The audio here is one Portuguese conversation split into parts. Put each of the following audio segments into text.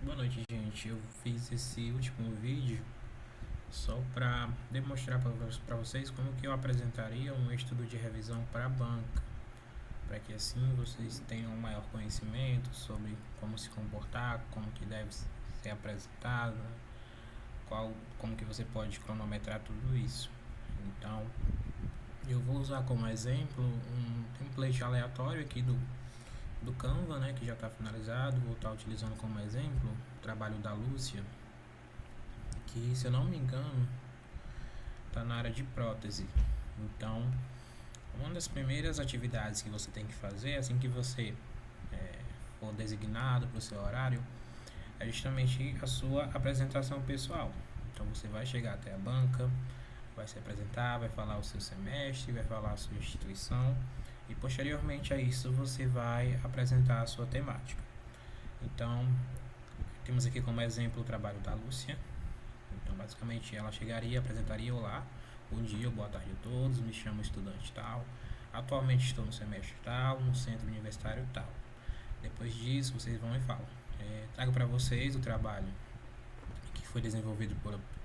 Boa noite, gente. Eu fiz esse último vídeo só para demonstrar para vocês como que eu apresentaria um estudo de revisão para a banca, para que assim vocês tenham um maior conhecimento sobre como se comportar, como que deve ser apresentado, né? Como que você pode cronometrar tudo isso. Então, eu vou usar como exemplo um template aleatório aqui do Canva, né, que já está finalizado. Vou estar utilizando como exemplo o trabalho da Lúcia, que, se eu não me engano, está na área de prótese. Então, uma das primeiras atividades que você tem que fazer assim que você for designado para o seu horário é justamente a sua apresentação pessoal. Então, você vai chegar até a banca, vai se apresentar, vai falar o seu semestre, vai falar a sua instituição e posteriormente a isso você vai apresentar a sua temática. Então, temos aqui como exemplo o trabalho da Lúcia. Então, basicamente, ela chegaria, apresentaria: olá, bom dia, boa tarde a todos, me chamo estudante tal, atualmente estou no semestre tal, no centro universitário tal. Depois disso, vocês vão e falam: trago para vocês o trabalho que foi desenvolvido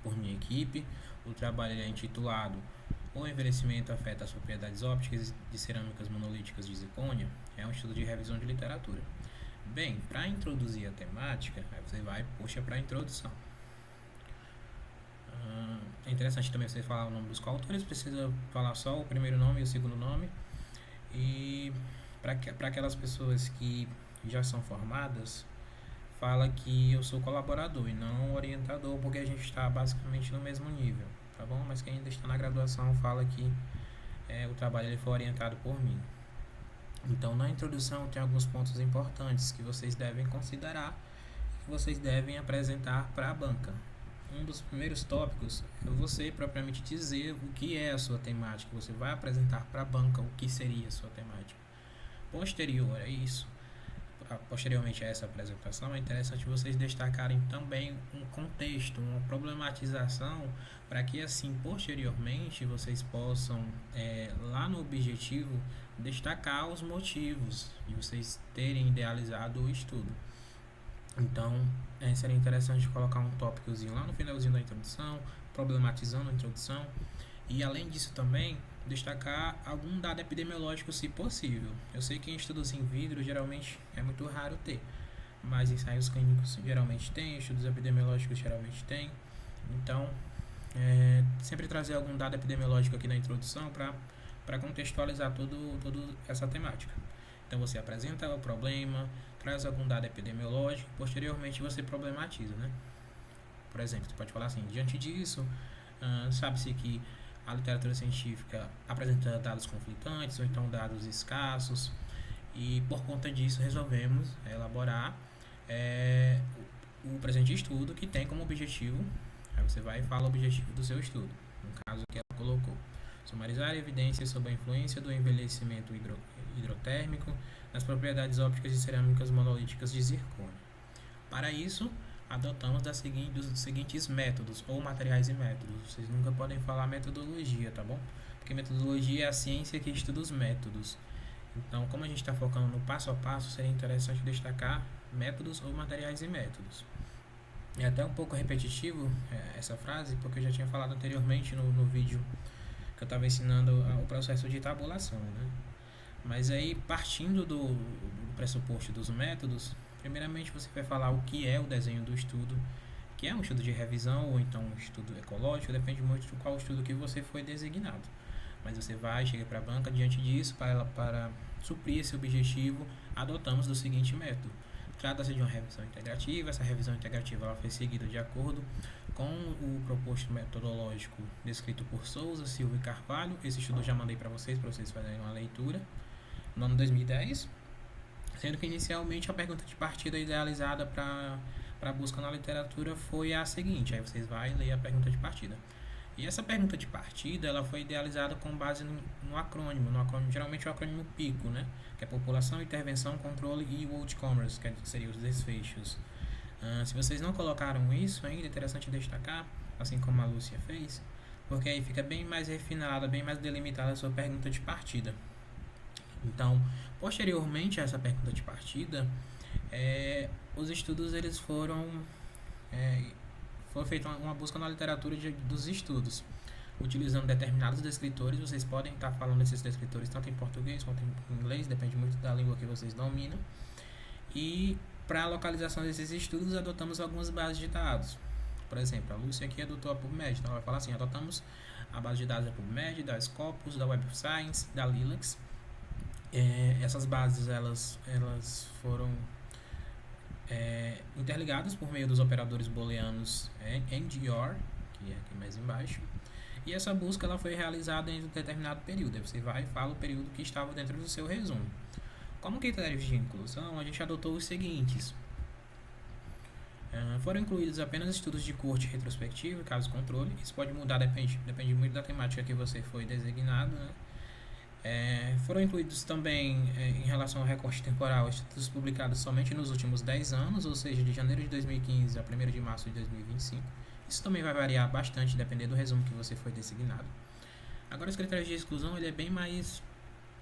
por minha equipe. O trabalho é intitulado O Envelhecimento Afeta as Propriedades Ópticas de Cerâmicas Monolíticas de Zircônia. É um estudo de revisão de literatura. Bem, para introduzir a temática, aí você vai e puxa para a introdução. É interessante também você falar o nome dos coautores, precisa falar só o primeiro nome e o segundo nome. E para aquelas pessoas que já são formadas, fala que eu sou colaborador e não orientador, porque a gente está basicamente no mesmo nível, tá bom? Mas quem ainda está na graduação fala que o trabalho ele foi orientado por mim. Então, na introdução tem alguns pontos importantes que vocês devem considerar, que vocês devem apresentar para a banca. Um dos primeiros tópicos é você propriamente dizer o que é a sua temática. Você vai apresentar para a banca o que seria a sua temática. Posteriormente a essa apresentação, é interessante vocês destacarem também um contexto, uma problematização, para que assim, posteriormente, vocês possam, lá no objetivo, destacar os motivos de vocês terem idealizado o estudo. Então, seria interessante colocar um tópicozinho lá no finalzinho da introdução, problematizando a introdução, e além disso também destacar algum dado epidemiológico se possível. Eu sei que em estudos in vitro geralmente é muito raro ter, mas ensaios clínicos geralmente tem, estudos epidemiológicos geralmente tem. Então, sempre trazer algum dado epidemiológico aqui na introdução para contextualizar toda essa temática. Então você apresenta o problema, traz algum dado epidemiológico, posteriormente você problematiza, né? Por exemplo, você pode falar assim: diante disso, sabe-se que a literatura científica apresenta dados conflitantes ou então dados escassos, e por conta disso resolvemos elaborar o presente estudo, que tem como objetivo, aí você vai e fala o objetivo do seu estudo, no caso que ela colocou: sumarizar evidências sobre a influência do envelhecimento hidrotérmico nas propriedades ópticas de cerâmicas monolíticas de zircônia. Para isso, adotamos dos seguintes métodos, ou materiais e métodos. Vocês nunca podem falar metodologia, tá bom? Porque metodologia é a ciência que estuda os métodos. Então, como a gente está focando no passo a passo, seria interessante destacar métodos ou materiais e métodos. É até um pouco repetitivo essa frase, porque eu já tinha falado anteriormente no vídeo que eu estava ensinando o processo de tabulação, né? Mas aí, partindo do pressuposto dos métodos, primeiramente você vai falar o que é o desenho do estudo, que é um estudo de revisão ou então um estudo ecológico, depende muito de qual estudo que você foi designado. Mas você chega para a banca, diante disso, para suprir esse objetivo, adotamos do seguinte método: trata-se de uma revisão integrativa. Essa revisão integrativa ela foi seguida de acordo com o proposto metodológico descrito por Souza, Silva e Carvalho. Esse estudo eu já mandei para vocês fazerem uma leitura no ano 2010, sendo que inicialmente a pergunta de partida idealizada para a busca na literatura foi a seguinte. Aí vocês vão ler a pergunta de partida. E essa pergunta de partida ela foi idealizada com base no acrônimo, geralmente o acrônimo PICO, né? Que é População, Intervenção, Controle e Outcomes, que seriam os desfechos. Se vocês não colocaram isso ainda, é interessante destacar, assim como a Lúcia fez, porque aí fica bem mais refinada, bem mais delimitada a sua pergunta de partida. Então, posteriormente a essa pergunta de partida, Os estudos eles foram foi feita uma busca na literatura dos estudos, utilizando determinados descritores. Vocês podem estar falando desses descritores tanto em português quanto em inglês, depende muito da língua que vocês dominam. E para a localização desses estudos, adotamos algumas bases de dados. Por exemplo, a Lúcia aqui adotou a PubMed, então ela vai falar assim: adotamos a base de dados da PubMed, da Scopus, da Web of Science, da Lilacs. Essas bases elas foram interligadas por meio dos operadores booleanos AND e OR, que é aqui mais embaixo. E essa busca ela foi realizada em um determinado período. Aí você vai e fala o período que estava dentro do seu resumo. Como critérios de inclusão, a gente adotou os seguintes. Foram incluídos apenas estudos de corte retrospectivo e caso controle. Isso pode mudar, depende muito da temática que você foi designado, né? Foram incluídos também, em relação ao recorte temporal, estudos publicados somente nos últimos 10 anos, ou seja, de janeiro de 2015 a 1º de março de 2025. Isso também vai variar bastante, dependendo do resumo que você foi designado. Agora, os critérios de exclusão ele é bem mais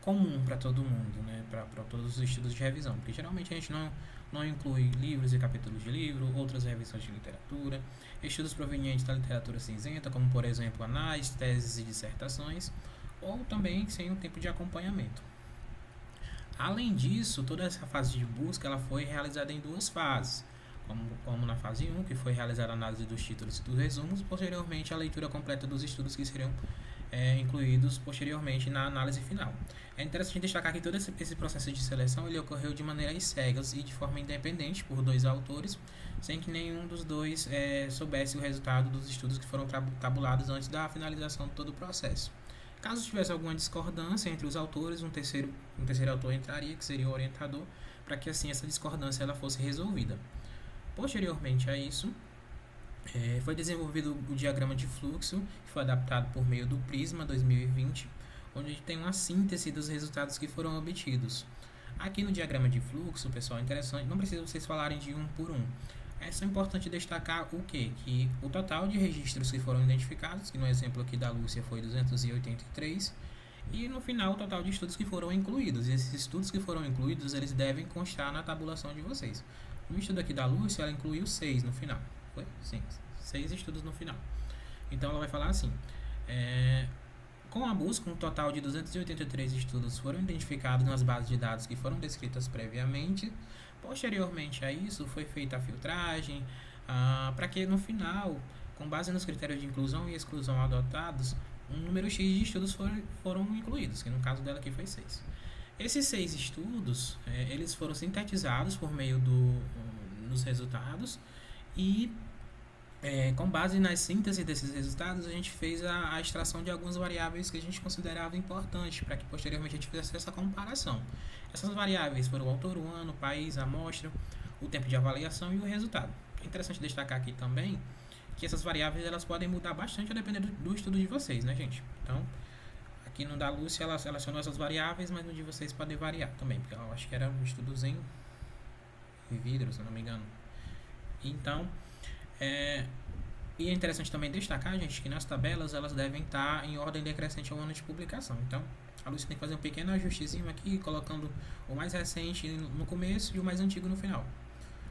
comum para todo mundo, né? Para todos os estudos de revisão, porque geralmente a gente não inclui livros e capítulos de livro, outras revisões de literatura, estudos provenientes da literatura cinzenta, como por exemplo análises, teses e dissertações, ou também sem um tempo de acompanhamento. Além disso, toda essa fase de busca ela foi realizada em duas fases, como na fase 1, que foi realizada a análise dos títulos e dos resumos, posteriormente a leitura completa dos estudos que seriam incluídos posteriormente na análise final. É interessante destacar que todo esse processo de seleção ele ocorreu de maneiras cegas e de forma independente por dois autores, sem que nenhum dos dois soubesse o resultado dos estudos que foram tabulados antes da finalização de todo o processo. Caso tivesse alguma discordância entre os autores, um terceiro autor entraria, que seria o orientador, para que assim essa discordância ela fosse resolvida. Posteriormente a isso, foi desenvolvido o diagrama de fluxo, que foi adaptado por meio do Prisma 2020, onde a gente tem uma síntese dos resultados que foram obtidos. Aqui no diagrama de fluxo, pessoal, é interessante, não precisa vocês falarem de um por um. É só importante destacar o quê? Que o total de registros que foram identificados, que no exemplo aqui da Lúcia foi 283, e no final o total de estudos que foram incluídos. E esses estudos que foram incluídos, eles devem constar na tabulação de vocês. No estudo aqui da Lúcia, ela incluiu 6 no final. Foi? Sim, 6 estudos no final. Então ela vai falar assim: com a busca, um total de 283 estudos foram identificados nas bases de dados que foram descritas previamente. Posteriormente a isso, foi feita a filtragem para que no final, com base nos critérios de inclusão e exclusão adotados, um número X de estudos foram incluídos, que no caso dela aqui foi 6. Esses 6 estudos, eles foram sintetizados por meio dos resultados e com base na síntese desses resultados, a gente fez a extração de algumas variáveis que a gente considerava importantes para que posteriormente a gente fizesse essa comparação. Essas variáveis foram o autor, o ano, o país, a amostra, o tempo de avaliação e o resultado. É interessante destacar aqui também que essas variáveis elas podem mudar bastante dependendo do estudo de vocês, né, gente? Então, aqui no da Lúcia ela selecionou essas variáveis, mas no de vocês pode variar também, porque eu acho que era um estudo em vidro, se eu não me engano. Então, e é interessante também destacar, gente, que nas tabelas elas devem estar em ordem decrescente ao ano de publicação. Então, a Lúcia tem que fazer um pequeno ajustezinho aqui, colocando o mais recente no começo e o mais antigo no final.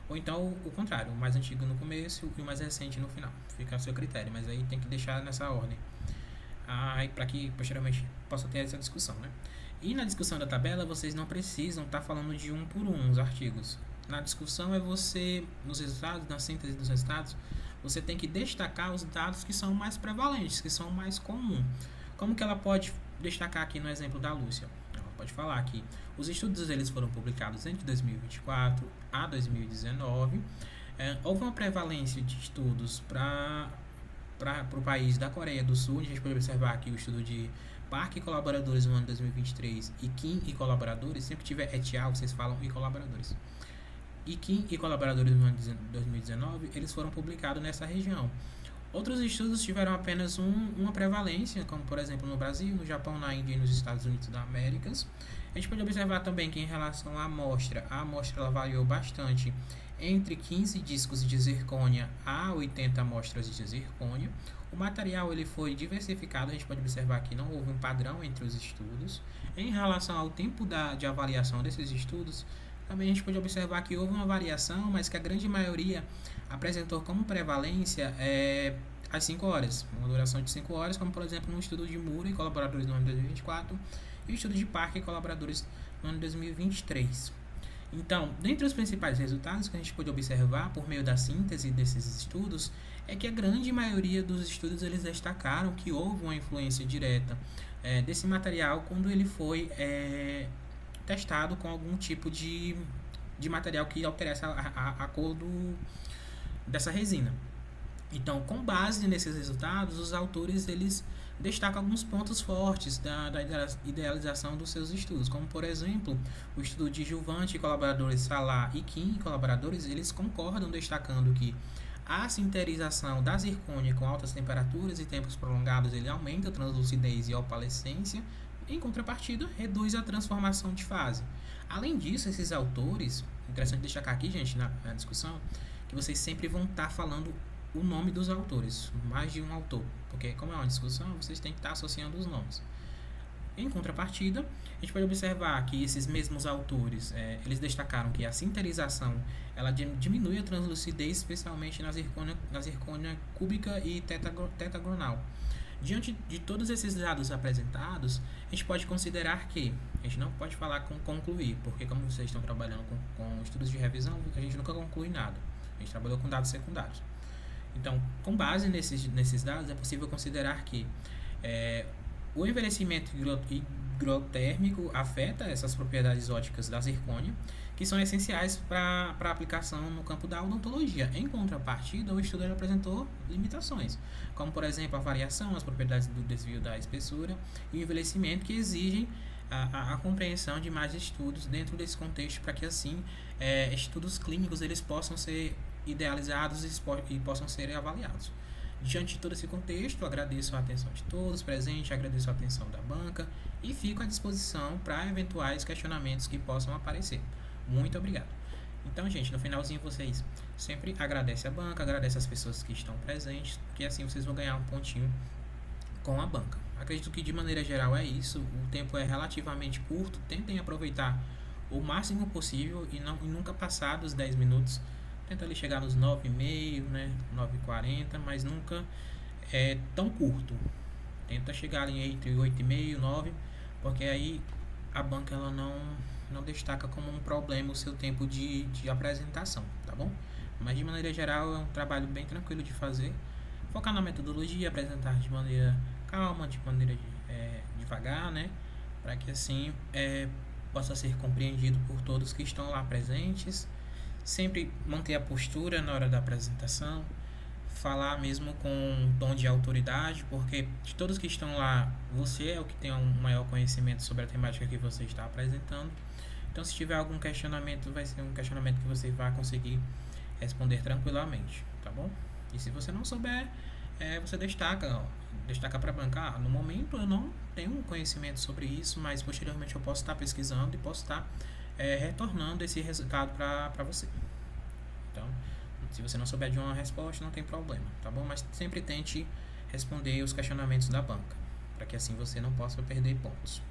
Ou então o contrário, o mais antigo no começo e o mais recente no final. Fica a seu critério, mas aí tem que deixar nessa ordem. Para que posteriormente possa ter essa discussão, né? E na discussão da tabela, vocês não precisam estar falando de um por um os artigos. Na discussão nos resultados, na síntese dos resultados, você tem que destacar os dados que são mais prevalentes, que são mais comuns. Como que ela pode destacar aqui no exemplo da Lúcia? Ela pode falar que os estudos eles foram publicados entre 2024 a 2019. Houve uma prevalência de estudos para o país da Coreia do Sul. A gente pode observar aqui o estudo de Park e colaboradores no ano 2023 e Kim e colaboradores. Sempre que tiver et al, vocês falam e colaboradores. E Kim e colaboradores no ano 2019, eles foram publicados nessa região. Outros estudos tiveram apenas uma prevalência, como por exemplo no Brasil, no Japão, na Índia e nos Estados Unidos da América. A gente pode observar também que em relação à amostra, a amostra ela variou bastante entre 15 discos de zircônia a 80 amostras de zircônia. O material ele foi diversificado, a gente pode observar que não houve um padrão entre os estudos. Em relação ao tempo de avaliação desses estudos, também a gente pode observar que houve uma variação, mas que a grande maioria apresentou como prevalência as 5 horas, uma duração de 5 horas, como por exemplo no estudo de Mura e colaboradores no ano de 2024 e o estudo de Parker e colaboradores no ano de 2023. Então, dentre os principais resultados que a gente pode observar por meio da síntese desses estudos, é que a grande maioria dos estudos eles destacaram que houve uma influência direta desse material quando ele foi testado com algum tipo de material que alterasse a cor dessa resina. Então, com base nesses resultados, os autores eles destacam alguns pontos fortes da idealização dos seus estudos, como por exemplo, o estudo de Juvante e colaboradores, Salah e Kim e colaboradores, eles concordam destacando que a sinterização da zircônia com altas temperaturas e tempos prolongados ele aumenta a translucidez e a opalescência, em contrapartida, reduz a transformação de fase. Além disso, esses autores, interessante destacar aqui, gente, na discussão, que vocês sempre vão estar falando o nome dos autores, mais de um autor, porque como é uma discussão, vocês têm que estar associando os nomes. Em contrapartida, a gente pode observar que esses mesmos autores, eles destacaram que a sinterização ela diminui a translucidez, especialmente na zircônia cúbica e tetagonal. Diante de todos esses dados apresentados, a gente pode considerar que, a gente não pode falar com concluir, porque como vocês estão trabalhando com estudos de revisão, a gente nunca conclui nada, a gente trabalhou com dados secundários. Então, com base nesses dados, é possível considerar que o envelhecimento higrotérmico afeta essas propriedades ópticas da zircônia, que são essenciais para a aplicação no campo da odontologia. Em contrapartida, o estudo apresentou limitações, como, por exemplo, a variação, as propriedades do desvio da espessura e o envelhecimento, que exigem a compreensão de mais estudos dentro desse contexto, para que, assim, estudos clínicos eles possam ser idealizados e possam ser avaliados. Diante de todo esse contexto, agradeço a atenção de todos presentes, agradeço a atenção da banca e fico à disposição para eventuais questionamentos que possam aparecer. Muito obrigado. Então, gente, no finalzinho vocês sempre agradecem a banca, agradecem as pessoas que estão presentes, porque assim vocês vão ganhar um pontinho com a banca. Acredito que de maneira geral é isso, o tempo é relativamente curto, tentem aproveitar o máximo possível e nunca passar dos 10 minutos. Tenta ali chegar nos 9,5, né, 9,40, mas nunca é tão curto. Tenta chegar ali entre 8,5 e 9, porque aí a banca ela não destaca como um problema o seu tempo de apresentação, tá bom? Mas de maneira geral é um trabalho bem tranquilo de fazer. Focar na metodologia, apresentar de maneira calma, de maneira devagar, né? Para que assim possa ser compreendido por todos que estão lá presentes. Sempre manter a postura na hora da apresentação, falar mesmo com um tom de autoridade, porque de todos que estão lá, você é o que tem um maior conhecimento sobre a temática que você está apresentando. Então, se tiver algum questionamento, vai ser um questionamento que você vai conseguir responder tranquilamente, tá bom? E se você não souber, você destaca para a banca. No momento eu não tenho conhecimento sobre isso, mas posteriormente eu posso estar pesquisando e posso estar retornando esse resultado para você. Então, se você não souber de uma resposta, não tem problema, tá bom? Mas sempre tente responder os questionamentos da banca, para que assim você não possa perder pontos.